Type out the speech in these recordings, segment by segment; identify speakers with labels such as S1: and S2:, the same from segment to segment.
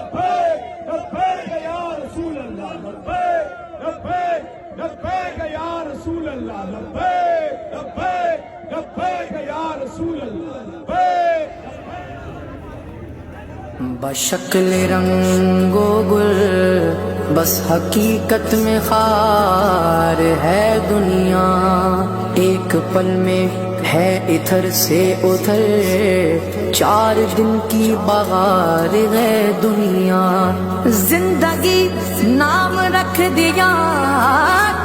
S1: لبیک لبیک یا رسول اللہ لبیک لبیک لبیک یا رسول اللہ لبیک لبیک لبیک یا رسول اللہ لبیک
S2: بشکل رنگ و گل بس حقیقت میں خار ہے دنیا، ایک پل میں ہے ادھر سے ادھر، 4 دن کی بہار ہے دنیا۔ زندگی نام رکھ دیا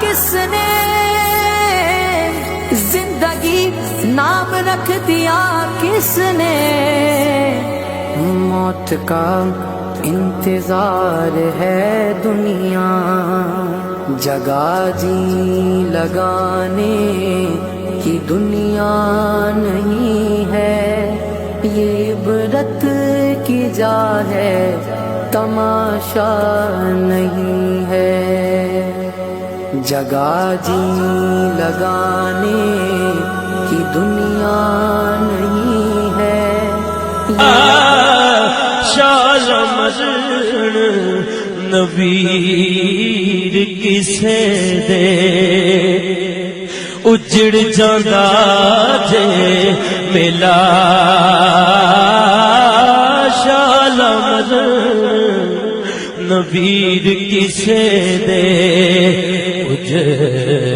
S2: کس نے، زندگی نام رکھ دیا کس نے، موت کا انتظار ہے دنیا، جگہ جی لگانے کی دنیا نہیں ہے، یہ عبرت کی جا ہے تماشا نہیں ہے، جگہ جی لگانے کی دنیا نہیں ہے۔
S3: نویر کسے دے اجڑ جاندا جے ملا شالمر، نویر کسے دے اجڑ